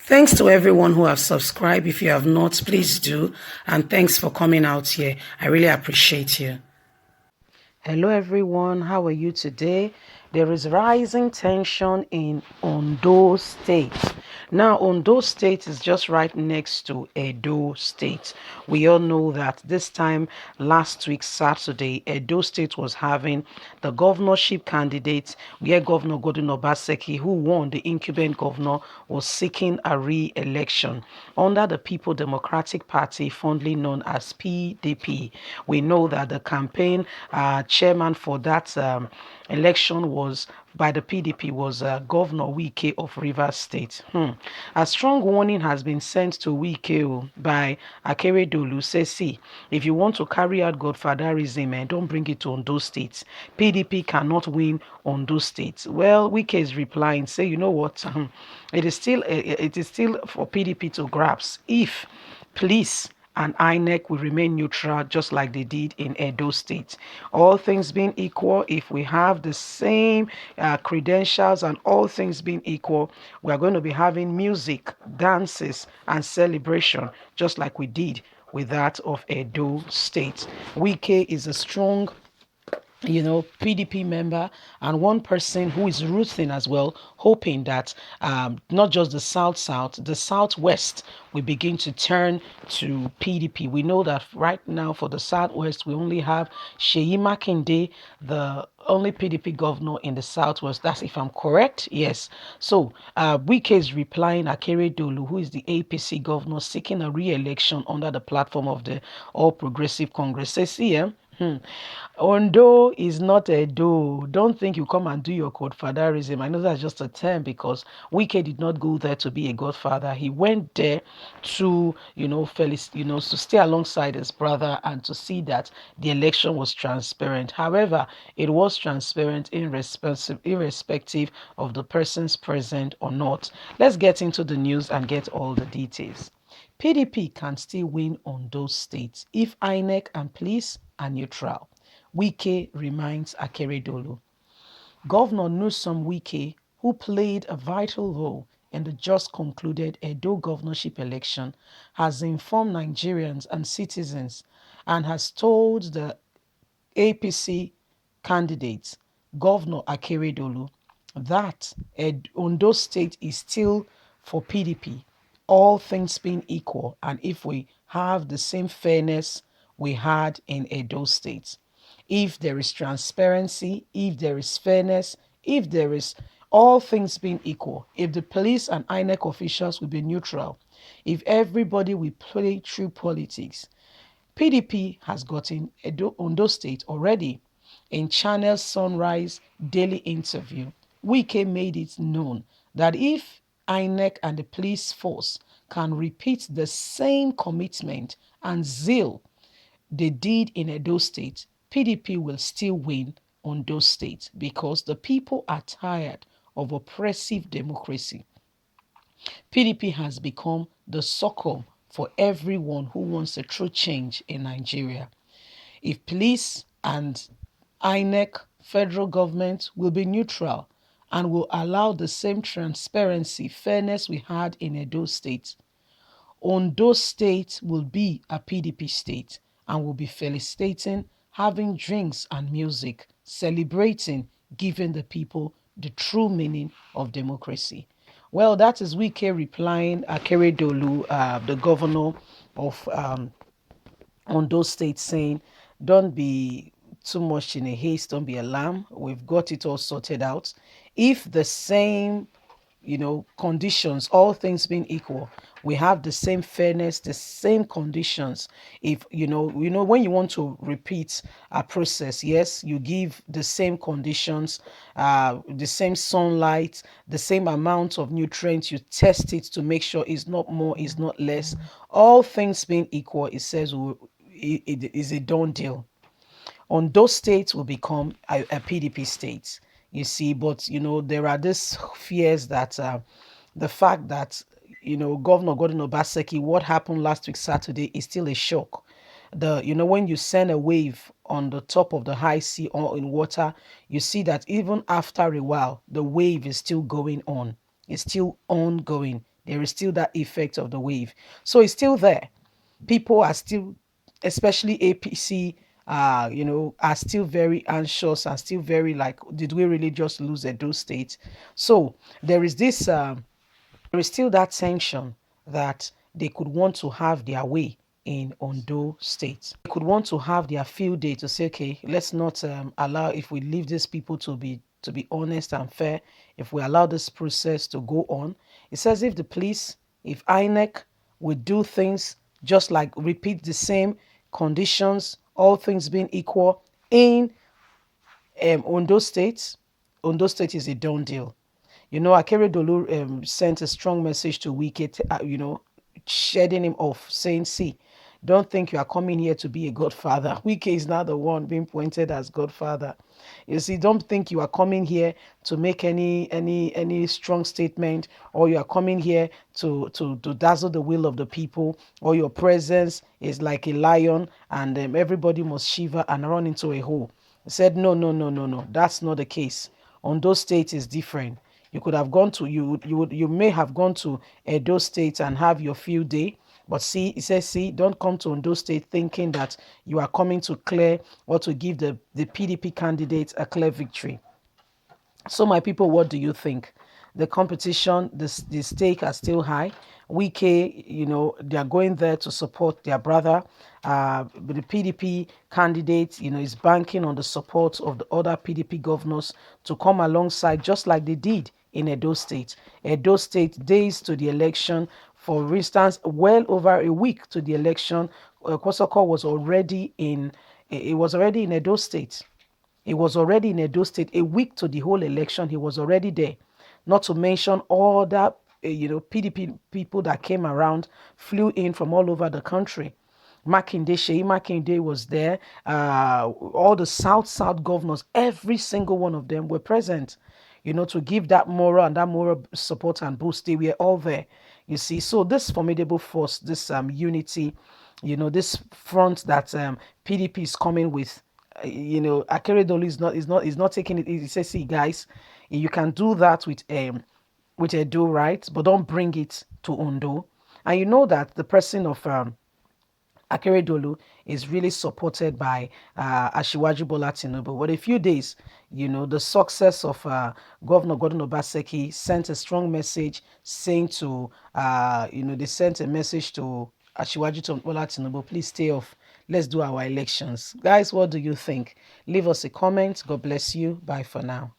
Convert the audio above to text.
Thanks to everyone who have subscribed. If you have not, please do. And thanks for coming out here. I really appreciate you. Hello everyone, how are you today? There is rising tension in Ondo State. Now, Ondo State is just right next to Edo State. We all know that this time last week, Saturday, Edo State was having the governorship candidates where Governor Godwin Obaseki, who won the incumbent governor, was seeking a re-election under the People Democratic Party, fondly known as PDP. We know that the campaign chairman for that election was by the PDP was Governor Wike of Rivers State. A strong warning has been sent to Wike by Akeredolu. Says, see, if you want to carry out godfatherism, don't bring it to Ondo State. PDP cannot win Ondo State. Well, Wike is replying, say, you know what? It is still for PDP to grasp if police and INEC will remain neutral just like they did in Edo State. All things being equal, if we have the same credentials and all things being equal, we are going to be having music, dances, and celebration just like we did with that of Edo State. Wike is a strong PDP member and one person who is rooting as well, hoping that not just the Southwest will begin to turn to PDP. We know that right now for the Southwest, we only have Sheyi Makinde, the only PDP governor in the Southwest. That's if I'm correct. Yes. So Wike is replying Akeredolu, who is the APC governor seeking a re-election under the platform of the All Progressive Congress. Says here, Ondo is not a do. Don't think you come and do your godfatherism. I know that's just a term because Wike did not go there to be a godfather. He went there to, to stay alongside his brother and to see that the election was transparent. However, it was transparent irrespective of the persons present or not. Let's get into the news and get all the details. PDP can still win on those states if INEC and police are neutral. Wike reminds Akeredolu. Governor Newsom Wike, who played a vital role in the just concluded Edo governorship election, has informed Nigerians and citizens and has told the APC candidate, Governor Akeredolu, that Ondo State is still for PDP, all things being equal, and if we have the same fairness we had in Edo State. If there is transparency, if there is fairness, if there is all things being equal, if the police and INEC officials will be neutral, if everybody will play true politics, PDP has gotten Ondo State already. In Channel Sunrise daily interview, Wike made it known that if INEC and the police force can repeat the same commitment and zeal they did in Edo State, PDP will still win Ondo State because the people are tired of oppressive democracy. PDP has become the succor for everyone who wants a true change in Nigeria. If police and INEC, federal government will be neutral and will allow the same transparency, fairness we had in Edo State, Ondo State will be a PDP state and will be felicitating, having drinks and music, celebrating, giving the people the true meaning of democracy. Well, that is Wike replying Akeredolu, the governor of Ondo State, saying, don't be too much in a haste, don't be alarmed. We've got it all sorted out. If the same conditions, all things being equal, we have the same fairness, the same conditions. If when you want to repeat a process, yes, you give the same conditions, the same sunlight, the same amount of nutrients, you test it to make sure it's not more, it's not less. All things being equal, it says it is a done deal. On those states will become a PDP state, you see. But there are these fears that the fact that Governor Gordon Obaseki, what happened last week Saturday, is still a shock. When you send a wave on the top of the high sea or in water, you see that even after a while the wave is still going on, it's still ongoing. There is still that effect of the wave. So it's still there. People are still, especially APC, are still very anxious and still very like, did we really just lose Edo State? So there is this, there is still that tension that they could want to have their way in Ondo State. They could want to have their field day to say, okay, let's not allow, if we leave these people to be honest and fair, if we allow this process to go on, it says if the police, if INEC would do things just like repeat the same conditions, all things being equal in Ondo State, Ondo State is a done deal. Akeredolu sent a strong message to Wike, shedding him off, saying, see, don't think you are coming here to be a godfather. Wike is now the one being pointed as godfather. You see, don't think you are coming here to make any strong statement, or you are coming here to dazzle the will of the people, or your presence is like a lion and everybody must shiver and run into a hole. He said, no, no, no, no, no, that's not the case. Ondo State is different. You could have gone to you may have gone to Edo State and have your field day. But see, he says, see, don't come to Ondo State thinking that you are coming to clear or to give the PDP candidates a clear victory. So, my people, what do you think? The competition, the stake are still high. Wike, they are going there to support their brother. The PDP candidate, is banking on the support of the other PDP governors to come alongside, just like they did in Edo State. Edo State, days to the election, for instance, well over a week to the election, Kosoko was already in. It was already in Edo State. He was already in Edo State a week to the whole election. He was already there. Not to mention all that, PDP people that came around, flew in from all over the country. Sheyi Makinde was there. All the South governors, every single one of them were present, to give that moral support and boost. They were all there, you see. So this formidable force, this unity, this front that PDP is coming with, Akeredolu is not taking it easy. He says, see, guys, you can do that with Edo, right? But don't bring it to Ondo. And you know that the person of Akeredolu is really supported by Asiwaju Bola Tinubu. But a few days, the success of Governor Gordon Obaseki sent a strong message saying to, they sent a message to Asiwaju Bola Tinubu, please stay off. Let's do our elections. Guys, what do you think? Leave us a comment. God bless you. Bye for now.